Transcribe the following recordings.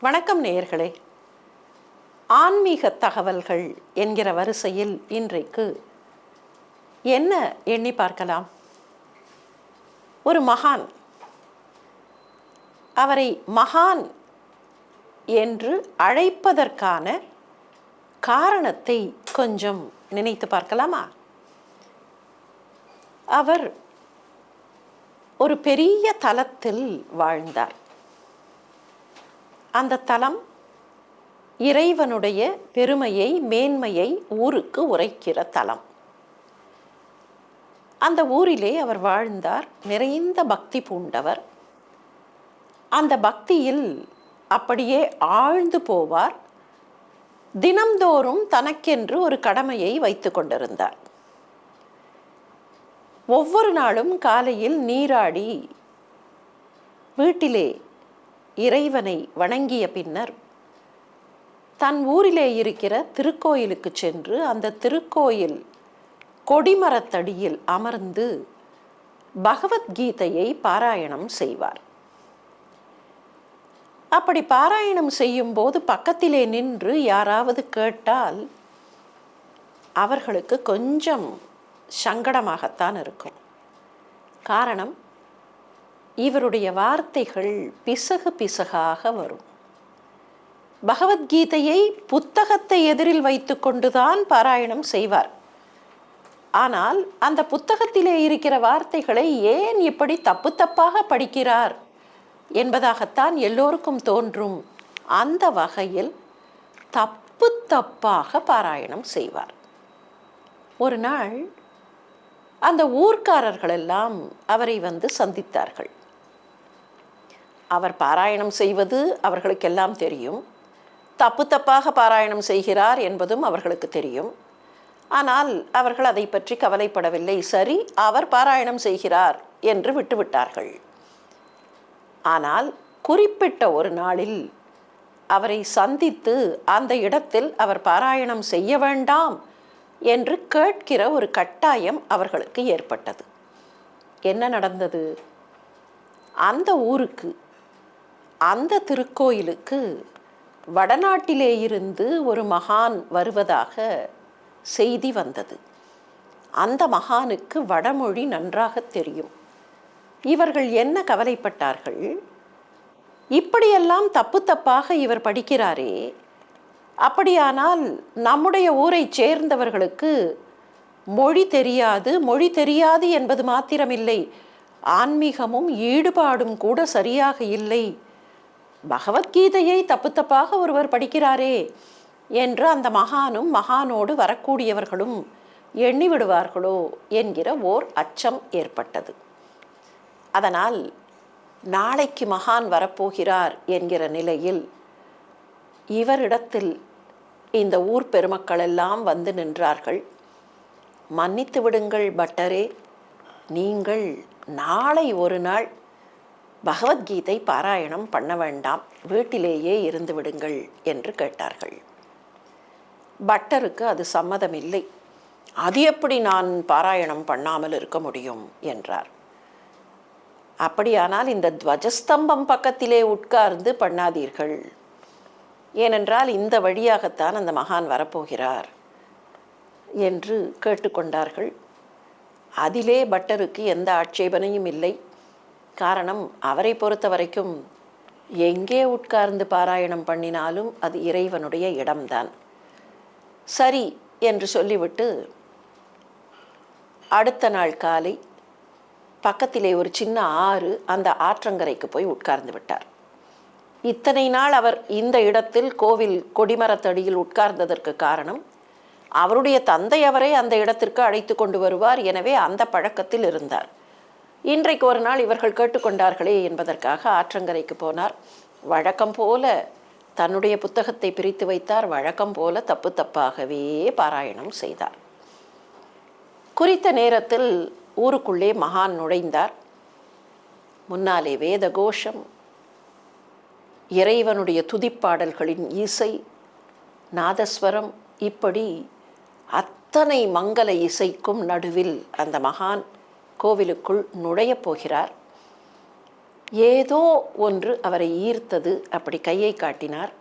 வணக்கம் நேயர்களே. ஆன்மீக தகவல்கள் என்கிற வரிசையில் இன்றைக்கு என்ன எண்ணி பார்க்கலாம்? ஒரு மகான், அவரை மகான் என்று அழைப்பதற்கான காரணத்தை கொஞ்சம் நினைத்து பார்க்கலாமா? அவர் ஒரு பெரிய தலத்தில் வாழ்ந்தார். அந்த தலம் இறைவனுடைய பெருமையை, மேன்மையை ஊருக்கு உரைக்கிற தலம். அந்த ஊரிலே அவர் வாழ்ந்தார். நிறைந்த பக்தி பூண்டவர். அந்த பக்தியில் அப்படியே ஆழ்ந்து போவார். தினம்தோறும் தனக்கென்று ஒரு கடமையை வைத்து கொண்டிருந்தார். ஒவ்வொரு நாளும் காலையில் நீராடி வீட்டிலே இறைவனை வணங்கிய பின்னர் தன் ஊரிலே இருக்கிற திருக்கோயிலுக்கு சென்று அந்த திருக்கோயில் கொடிமரத்தடியில் அமர்ந்து பகவத்கீதையை பாராயணம் செய்வார். அப்படி பாராயணம் செய்யும் போது பக்கத்திலே நின்று யாராவது கேட்டால் அவர்களுக்கு கொஞ்சம் சங்கடமாகத்தான் இருக்கும். காரணம், இவருடைய வார்த்தைகள் பிசகு பிசகாக வரும். பகவத்கீதையை புத்தகத்தை எதிரில் வைத்து கொண்டுதான் பாராயணம் செய்வார். ஆனால் அந்த புத்தகத்திலே இருக்கிற வார்த்தைகளை ஏன் இப்படி தப்பு தப்பாக படிக்கிறார் என்பதாகத்தான் எல்லோருக்கும் தோன்றும். அந்த வகையில் தப்பு தப்பாக பாராயணம் செய்வார். ஒரு நாள் அந்த ஊர்க்காரர்கள் எல்லாம் அவரை வந்து சந்தித்தார்கள். அவர் பாராயணம் செய்வது அவர்களுக்கெல்லாம் தெரியும். தப்பு தப்பாக பாராயணம் செய்கிறார் என்பதும் அவர்களுக்கு தெரியும். ஆனால் அவர்கள் அதை பற்றி கவலைப்படவில்லை. சரி, அவர் பாராயணம் செய்கிறார் என்று விட்டுவிட்டார்கள். ஆனால் குறிப்பிட்ட ஒரு நாளில் அவரை சந்தித்து அந்த இடத்தில் அவர் பாராயணம் செய்ய வேண்டாம் என்று கேட்கிற ஒரு கட்டாயம் அவர்களுக்கு ஏற்பட்டது. என்ன நடந்தது? அந்த ஊருக்கு, அந்த திருக்கோயிலுக்கு வடநாட்டிலே இருந்து ஒரு மகான் வருவதாக செய்தி வந்தது. அந்த மகானுக்கு வடமொழி நன்றாக தெரியும். இவர்கள் என்ன கவலைப்பட்டார்கள், இப்படியெல்லாம் தப்பு தப்பாக இவர் படிக்கிறாரே, அப்படியானால் நம்முடைய ஊரை சேர்ந்தவர்களுக்கு மொழி தெரியாது என்பது மாத்திரமில்லை, ஆன்மீகமும் ஈடுபாடும் கூட சரியாக இல்லை, பகவத்கீதையை தப்பு தப்பாக ஒருவர் படிக்கிறாரே என்று அந்த மகானும் மகானோடு வரக்கூடியவர்களும் எண்ணி விடுவார்களோ என்கிற ஓர் அச்சம் ஏற்பட்டது. அதனால் நாளைக்கு மகான் வரப்போகிறார் என்கிற நிலையில் இவரிடத்தில் இந்த ஊர் பெருமக்கள் எல்லாம் வந்து நின்றார்கள். மன்னித்து விடுங்கள் பட்டரே, நீங்கள் நாளை ஒரு நாள் பகவத்கீதை பாராயணம் பண்ண வேண்டாம், வீட்டிலேயே இருந்து விடுங்கள் என்று கேட்டார்கள். பட்டருக்கு அது சம்மதமில்லை. அது எப்படி நான் பாராயணம் பண்ணாமல் இருக்க முடியும் என்றார். அப்படியானால் இந்த துவஜஸ்தம்பம் பக்கத்திலே உட்கார்ந்து பண்ணாதீர்கள், ஏனென்றால் இந்த வழியாகத்தான் அந்த மகான் வரப்போகிறார் என்று கேட்டுக்கொண்டார்கள். அதிலே பட்டருக்கு எந்த ஆட்சேபனையும் இல்லை. காரணம், அவரை பொறுத்த வரைக்கும் எங்கே உட்கார்ந்து பாராயணம் பண்ணினாலும் அது இறைவனுடைய இடம்தான். சரி என்று சொல்லிவிட்டு அடுத்த நாள் காலை பக்கத்திலே ஒரு சின்ன ஆறு, அந்த ஆற்றங்கரைக்கு போய் உட்கார்ந்து விட்டார். இத்தனை நாள் அவர் இந்த இடத்தில் கோவில் கொடிமரத்தடியில் உட்கார்ந்ததற்கு காரணம், அவருடைய தந்தை அவரை அந்த இடத்திற்கு அழைத்து கொண்டு வருவார். எனவே அந்த பழக்கத்தில் இருந்தார். இன்றைக்கு ஒரு நாள் இவர்கள் கேட்டுக்கொண்டார்களே என்பதற்காக ஆற்றங்கரைக்கு போனார். வழக்கம் போல தன்னுடைய புத்தகத்தை பிரித்து வைத்தார். வழக்கம் போல தப்பு தப்பாகவே பாராயணம் செய்தார். குறித்த நேரத்தில் ஊருக்குள்ளே மகான் நுழைந்தார். முன்னாலே வேத கோஷம், இறைவனுடைய துதிப்பாடல்களின் இசை, நாதஸ்வரம், இப்படி அத்தனை மங்கள இசைக்கும் நடுவில் அந்த மகான் கோவிலுக்குள் நுழையப் போகிறார். ஏதோ ஒன்று அவரை ஈர்த்தது. அப்படி கையை காட்டினார்.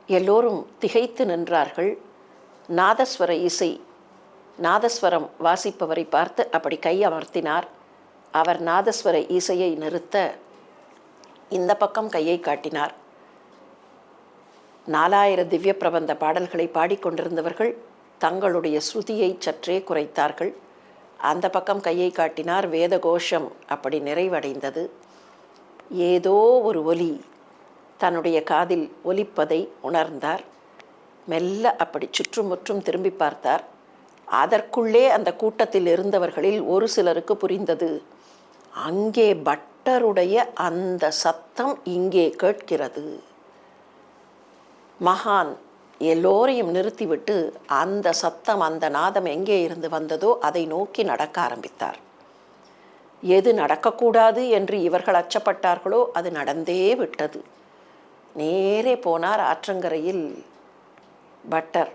எல்லோரும் திகைத்து நின்றார்கள். நாதஸ்வர இசை, நாதஸ்வரம் வாசிப்பவரை பார்த்து அப்படி கை அமர்த்தினார். அவர் நாதஸ்வர இசையை நிறுத்த இந்த பக்கம் கையை காட்டினார். 4000 திவ்ய பிரபந்த பாடல்களை பாடிக்கொண்டிருந்தவர்கள் தங்களுடைய ஸ்ருதியை சற்றே குறைத்தார்கள். அந்த பக்கம் கையை காட்டினார். வேத கோஷம் அப்படி நிறைவடைந்தது. ஏதோ ஒரு ஒலி தன்னுடைய காதில் ஒலிப்பதை உணர்ந்தார். மெல்ல அப்படி சுற்றுமுற்றும் திரும்பி பார்த்தார். அதற்குள்ளே அந்த கூட்டத்தில் இருந்தவர்களில் ஒரு சிலருக்கு புரிந்தது, அங்கே பட்டருடைய அந்த சத்தம் இங்கே கேட்கிறது. மகான் எல்லோரையும் நிறுத்திவிட்டு அந்த சத்தம், அந்த நாதம் எங்கே இருந்து வந்ததோ அதை நோக்கி நடக்க ஆரம்பித்தார். எது நடக்கக்கூடாது என்று இவர்கள் அச்சப்பட்டார்களோ அது நடந்தே விட்டது. நேரே போனார். ஆற்றங்கரையில் பட்டர்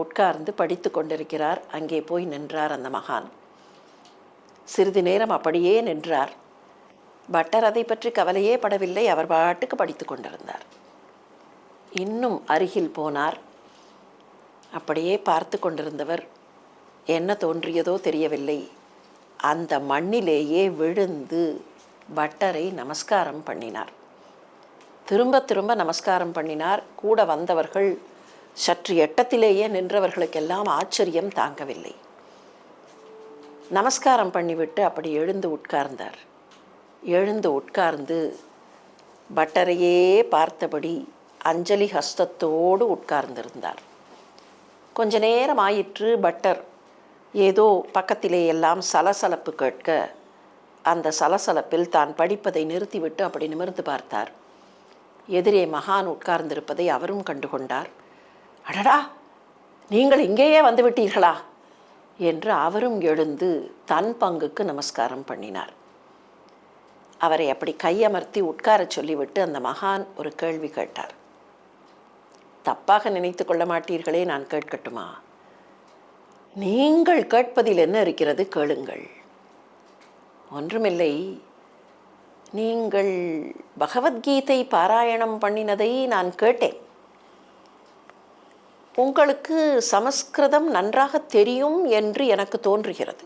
உட்கார்ந்து படித்து கொண்டிருக்கிறார். அங்கே போய் நின்றார் அந்த மகான். சிறிது நேரம் அப்படியே நின்றார். பட்டர் அதை பற்றி கவலையே படவில்லை. அவர் பாட்டுக்கு படித்து கொண்டிருந்தார். இன்னும் அருகில் போனார். அப்படியே பார்த்து கொண்டிருந்தவர் என்ன தோன்றியதோ தெரியவில்லை, அந்த மண்ணிலேயே விழுந்து பட்டரை நமஸ்காரம் பண்ணினார். திரும்ப திரும்ப நமஸ்காரம் பண்ணினார். கூட வந்தவர்கள், சற்று எட்டத்திலேயே நின்றவர்களுக்கெல்லாம் ஆச்சரியம் தாங்கவில்லை. நமஸ்காரம் பண்ணிவிட்டு அப்படி எழுந்து உட்கார்ந்தார். எழுந்து உட்கார்ந்து பட்டரையே பார்த்தபடி அஞ்சலி ஹஸ்தத்தோடு உட்கார்ந்திருந்தார். கொஞ்ச நேரம் ஆயிற்று. பட்டர் ஏதோ பக்கத்திலே எல்லாம் சலசலப்பு கேட்க அந்த சலசலப்பில் தான் படிப்பதை நிறுத்திவிட்டு அப்படி நிமிர்ந்து பார்த்தார். எதிரே மகான் உட்கார்ந்திருப்பதை அவரும் கண்டுகொண்டார். அடடா, நீங்கள் இங்கேயே வந்துவிட்டீர்களா என்று அவரும் எழுந்து தன் பங்குக்கு நமஸ்காரம் பண்ணினார். அவரை அப்படி கையமர்த்தி உட்கார சொல்லிவிட்டு அந்த மகான் ஒரு கேள்வி கேட்டார். தப்பாக நினைத்து கொள்ள மாட்டீர்களே, நான் கேட்கட்டுமா? நீங்கள் கேட்பதில் என்ன இருக்கிறது, கேளுங்கள். ஒன்றுமில்லை, நீங்கள் பகவத்கீதை பாராயணம் பண்ணினதை நான் கேட்டேன். உங்களுக்கு சமஸ்கிருதம் நன்றாக தெரியும் என்று எனக்கு தோன்றுகிறது.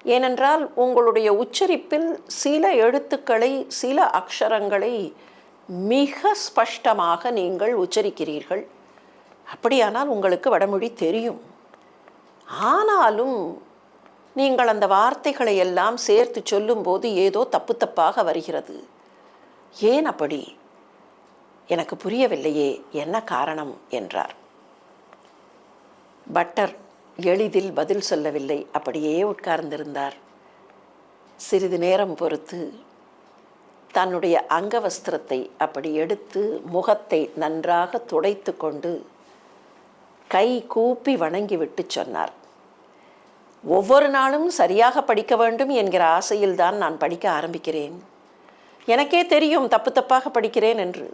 ஏனென்றால் உங்களுடைய உச்சரிப்பில் சில எழுத்துக்களை, சில அக்ஷரங்களை மிக ஸ்பஷ்டமாக நீங்கள் உச்சரிக்கிறீர்கள். அப்படியானால் உங்களுக்கு வடமொழி தெரியும். ஆனாலும் நீங்கள் அந்த வார்த்தைகளை எல்லாம் சேர்த்து சொல்லும்போது ஏதோ தப்பு தப்பாக வருகிறது. ஏன் அப்படி? எனக்கு புரியவில்லையே, என்ன காரணம் என்றார். பட்டர் எளிதில் பதில் சொல்லவில்லை. அப்படியே உட்கார்ந்திருந்தார். சிறிது நேரம் பொறுத்து தன்னுடைய அங்கவஸ்திரத்தை அப்படி எடுத்து முகத்தை நன்றாக துடைத்து கொண்டு கை கூப்பி வணங்கிவிட்டு சொன்னார், ஒவ்வொரு நாளும் சரியாக படிக்க வேண்டும் என்கிற ஆசையில்தான் நான் படிக்க ஆரம்பிக்கிறேன். எனக்கே தெரியும் தப்பு தப்பாக படிக்கிறேன் என்று.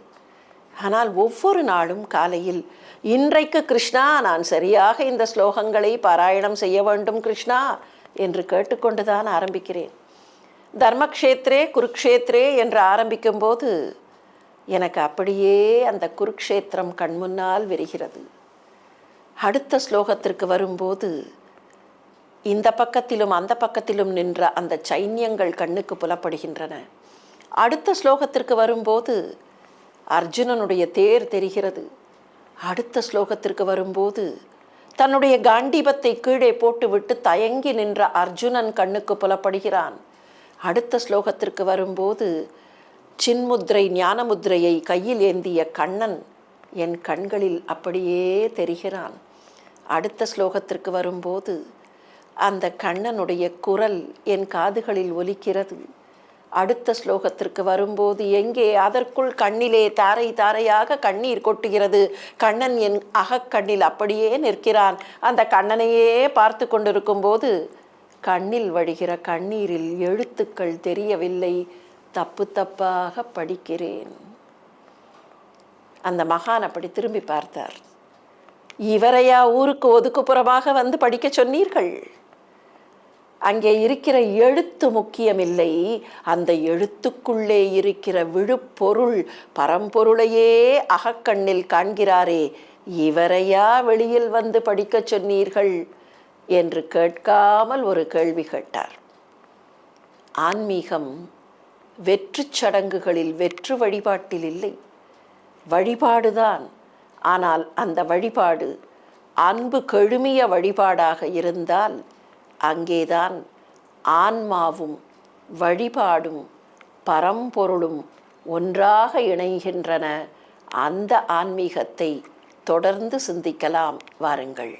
ஆனால் ஒவ்வொரு நாளும் காலையில், இன்றைக்கு கிருஷ்ணா நான் சரியாக இந்த ஸ்லோகங்களை பாராயணம் செய்ய வேண்டும் கிருஷ்ணா என்று கேட்டுக்கொண்டுதான் ஆரம்பிக்கிறேன். தர்மக்ஷேத்ரே குருக்ஷேத்ரே என்று ஆரம்பிக்கும்போது எனக்கு அப்படியே அந்த குருக்ஷேத்திரம் கண்முன்னால் விரிகிறது. அடுத்த ஸ்லோகத்திற்கு வரும்போது இந்த பக்கத்திலும் அந்த பக்கத்திலும் நின்ற அந்த சைன்யங்கள் கண்ணுக்கு புலப்படுகின்றன. அடுத்த ஸ்லோகத்திற்கு வரும்போது அர்ஜுனனுடைய தேர் தெரிகிறது. அடுத்த ஸ்லோகத்திற்கு வரும்போது தன்னுடைய காண்டீபத்தை கீழே போட்டுவிட்டு தயங்கி நின்ற அர்ஜுனன் கண்ணுக்கு புலப்படுகிறான். அடுத்த ஸ்லோகத்திற்கு வரும்போது சின்முத்ரை ஞானமுத்ரையை கையில் ஏந்திய கண்ணன் என் கண்களில் அப்படியே தெரிகிறான். அடுத்த ஸ்லோகத்திற்கு வரும்போது அந்த கண்ணனுடைய குரல் என் காதுகளில் ஒலிக்கிறது. அடுத்த ஸ்லோகத்திற்கு வரும்போது எங்கே அதற்குள் கண்ணிலே தாரை தாரையாக கண்ணீர் கொட்டுகிறது. கண்ணன் என் அகக்கண்ணில் அப்படியே நிற்கிறான். அந்த கண்ணனையே பார்த்து கொண்டிருக்கும் போது கண்ணில் வழிகிற கண்ணீரில் எழுத்துக்கள் தெரியவில்லை. தப்பு தப்பாக படிக்கிறேன். அந்த மகான் அப்படி திரும்பி பார்த்தார். இவரையா ஊருக்கு ஒதுக்குப்புறமாக வந்து படிக்க சொன்னீர்கள்? அங்கே இருக்கிற எழுத்து முக்கியமில்லை, அந்த எழுத்துக்குள்ளே இருக்கிற விழுப்பொருள் பரம்பொருளையே அகக்கண்ணில் காண்கிறாரே, இவரையா வெளியில் வந்து படிக்கச் சொன்னீர்கள் என்று கேட்காமல் ஒரு கேள்வி கேட்டார். ஆன்மீகம் வெற்று சடங்குகளில், வெற்று வழிபாட்டில் இல்லை. வழிபாடுதான். ஆனால் அந்த வழிபாடு அன்பு கெழுமிய வழிபாடாக இருந்தால் அங்கேதான் ஆன்மாவும் வழிபாடும் பரம்பொருளும் ஒன்றாக இணைகின்றன. அந்த ஆன்மீகத்தை தொடர்ந்து சிந்திக்கலாம் வாருங்கள்.